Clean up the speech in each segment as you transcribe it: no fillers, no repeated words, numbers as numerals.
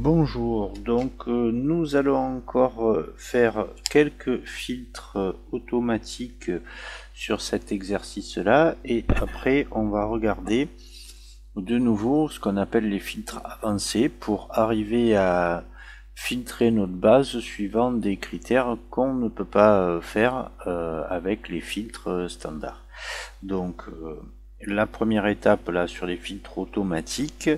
Bonjour, donc nous allons encore faire quelques filtres automatiques sur cet exercice-là et après on va regarder de nouveau ce qu'on appelle les filtres avancés pour arriver à filtrer notre base suivant des critères qu'on ne peut pas faire avec les filtres standards. Donc la première étape là sur les filtres automatiques,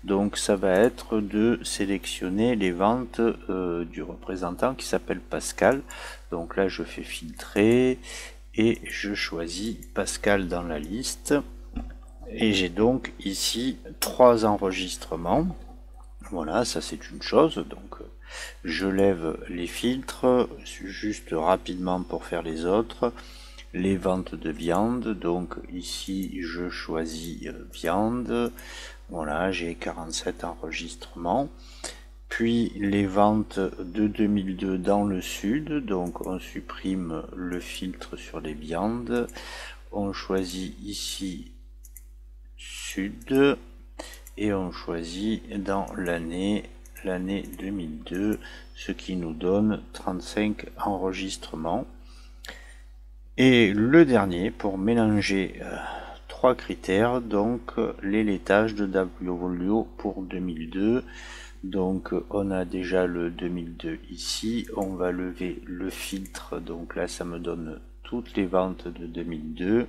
donc ça va être de sélectionner les ventes du représentant qui s'appelle Pascal. Donc là je fais filtrer et je choisis Pascal dans la liste et j'ai donc ici 3 enregistrements. Voilà, ça c'est une chose. Donc je lève les filtres juste rapidement pour faire les autres. Les ventes de viande, donc ici je choisis viande, voilà, j'ai 47 enregistrements. Puis les ventes de 2002 dans le sud, donc on supprime le filtre sur les viandes, on choisit ici sud et on choisit dans l'année 2002, ce qui nous donne 35 enregistrements. Et le dernier, pour mélanger 3 critères, donc les laitages de Davulio pour 2002. Donc on a déjà le 2002 ici, on va lever le filtre, donc là ça me donne toutes les ventes de 2002.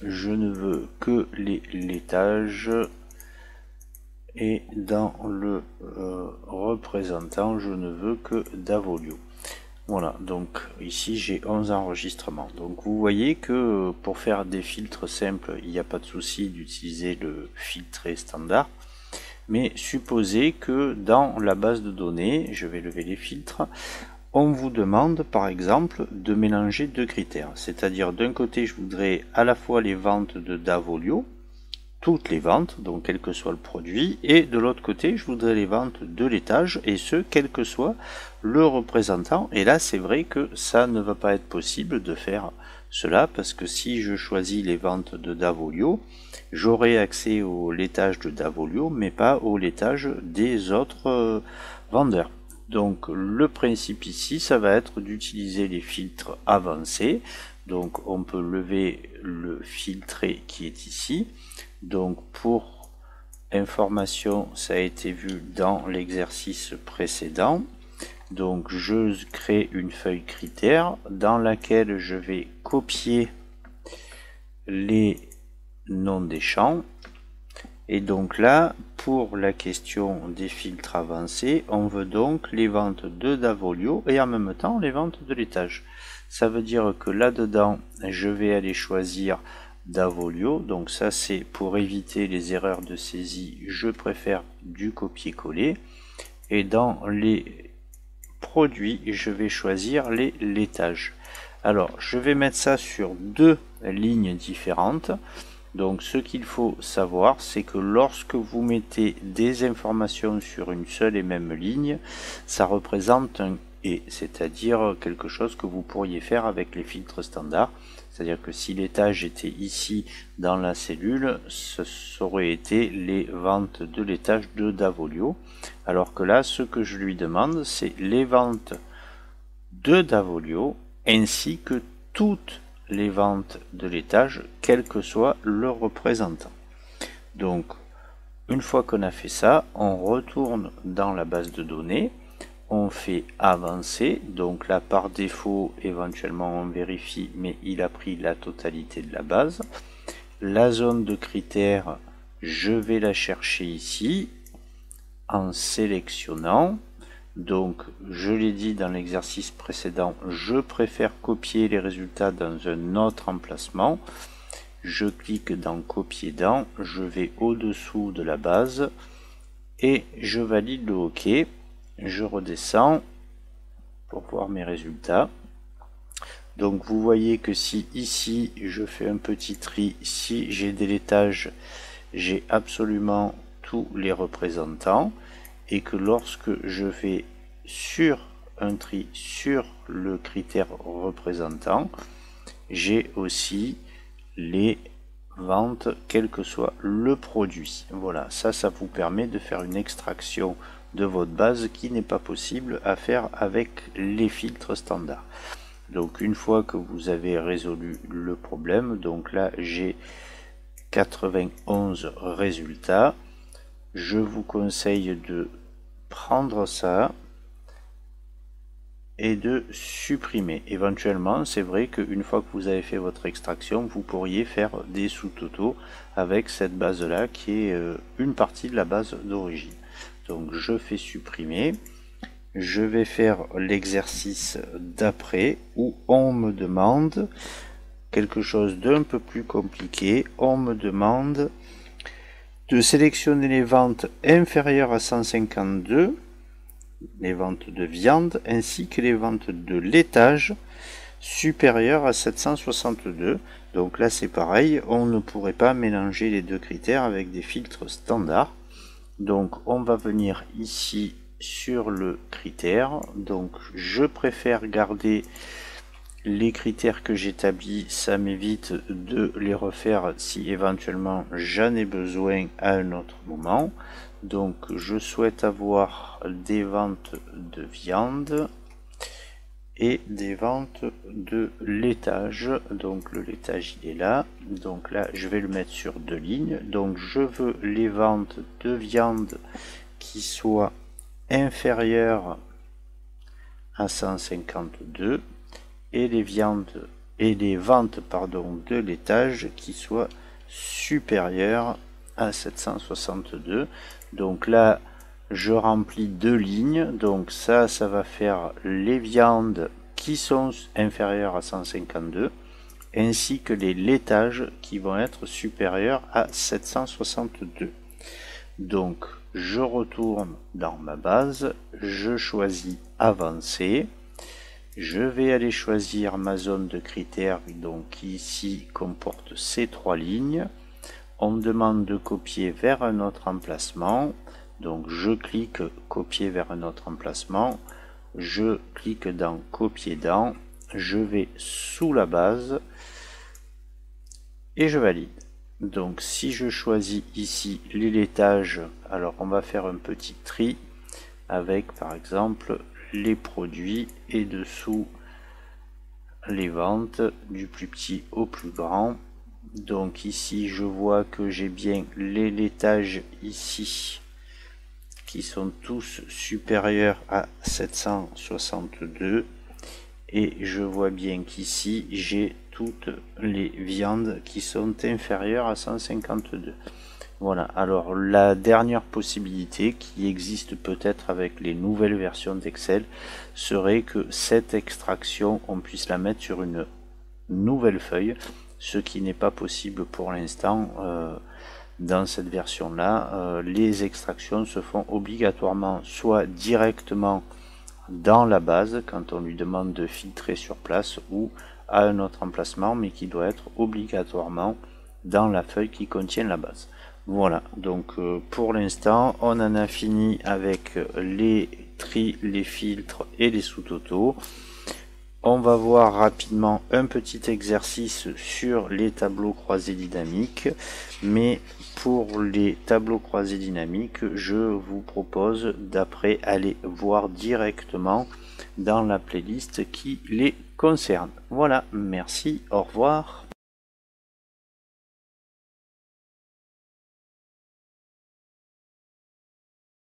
Je ne veux que les laitages et dans le représentant je ne veux que Davulio. Voilà, donc ici j'ai 11 enregistrements. Donc vous voyez que pour faire des filtres simples, il n'y a pas de souci d'utiliser le filtré standard. Mais supposez que dans la base de données, je vais lever les filtres, on vous demande par exemple de mélanger 2 critères. C'est-à-dire d'un côté je voudrais à la fois les ventes de Davulio, toutes les ventes, donc quel que soit le produit, et de l'autre côté je voudrais les ventes de laitage, et ce quel que soit le représentant. Et là c'est vrai que ça ne va pas être possible de faire cela, parce que si je choisis les ventes de Davulio, j'aurai accès au laitage de Davulio mais pas au laitage des autres vendeurs. Donc le principe ici ça va être d'utiliser les filtres avancés. Donc on peut lever le filtré qui est ici. Donc pour information, ça a été vu dans l'exercice précédent. Donc je crée une feuille critères dans laquelle je vais copier les noms des champs. Et donc là, pour la question des filtres avancés, on veut donc les ventes de Davulio et en même temps les ventes de laitage. Ça veut dire que là-dedans, je vais aller choisir Davulio, donc ça c'est pour éviter les erreurs de saisie, je préfère du copier-coller. Et dans les produits, je vais choisir les laitages. Alors je vais mettre ça sur 2 lignes différentes. Donc ce qu'il faut savoir, c'est que lorsque vous mettez des informations sur une seule et même ligne, ça représente un et, c'est-à-dire quelque chose que vous pourriez faire avec les filtres standards. C'est-à-dire que si laitage était ici dans la cellule, ce aurait été les ventes de laitage de Davulio. Alors que là, ce que je lui demande, c'est les ventes de Davulio ainsi que toutes les ventes de laitage, quel que soit le représentant. Donc, une fois qu'on a fait ça, on retourne dans la base de données. On fait avancer, donc là par défaut éventuellement on vérifie, mais il a pris la totalité de la base. La zone de critères, je vais la chercher ici en sélectionnant. Donc je l'ai dit dans l'exercice précédent, je préfère copier les résultats dans un autre emplacement. Je clique dans copier dans, je vais au-dessous de la base et je valide le OK. Je redescends pour voir mes résultats. Donc vous voyez que si ici je fais un petit tri, si j'ai des laitages, j'ai absolument tous les représentants, et que lorsque je vais sur un tri sur le critère représentant, j'ai aussi les ventes quel que soit le produit. Voilà, ça vous permet de faire une extraction de votre base qui n'est pas possible à faire avec les filtres standards. Donc une fois que vous avez résolu le problème, donc là j'ai 91 résultats, je vous conseille de prendre ça et de supprimer. Éventuellement, c'est vrai qu'une fois que vous avez fait votre extraction, vous pourriez faire des sous-totaux avec cette base là qui est une partie de la base d'origine. Donc je fais supprimer. Je vais faire l'exercice d'après où on me demande quelque chose d'un peu plus compliqué. On me demande de sélectionner les ventes inférieures à 152, les ventes de viande, ainsi que les ventes de laitage supérieures à 762. Donc là c'est pareil, on ne pourrait pas mélanger les deux critères avec des filtres standards. Donc on va venir ici sur le critère, donc je préfère garder les critères que j'établis, ça m'évite de les refaire si éventuellement j'en ai besoin à un autre moment. Donc je souhaite avoir des ventes de viande et des ventes de laitage. Donc le laitage il est là, donc là je vais le mettre sur 2 lignes. Donc je veux les ventes de viande qui soient inférieures à 152 et les viandes et les ventes de laitage qui soient supérieures à 762. Donc là je remplis 2 lignes, donc ça va faire les viandes qui sont inférieures à 152 ainsi que les laitages qui vont être supérieurs à 762. Donc je retourne dans ma base, je choisis avancer, je vais aller choisir ma zone de critères, donc qui ici comporte ces 3 lignes. On me demande de copier vers un autre emplacement, donc je clique copier vers un autre emplacement, je clique dans copier dans, je vais sous la base et je valide. Donc si je choisis ici les laitages, alors on va faire un petit tri avec par exemple les produits et dessous les ventes du plus petit au plus grand. Donc ici je vois que j'ai bien les laitages ici qui sont tous supérieurs à 762 et je vois bien qu'ici j'ai toutes les viandes qui sont inférieures à 152. Voilà, alors la dernière possibilité qui existe peut-être avec les nouvelles versions d'Excel serait que cette extraction, on puisse la mettre sur une nouvelle feuille, ce qui n'est pas possible pour l'instant dans cette version-là. Les extractions se font obligatoirement soit directement dans la base quand on lui demande de filtrer sur place ou à un autre emplacement, mais qui doit être obligatoirement dans la feuille qui contient la base. Voilà, donc pour l'instant on en a fini avec les tris, les filtres et les sous-totaux. On va voir rapidement un petit exercice sur les tableaux croisés dynamiques, mais pour les tableaux croisés dynamiques, je vous propose d'après aller voir directement dans la playlist qui les concerne. Voilà, merci, au revoir.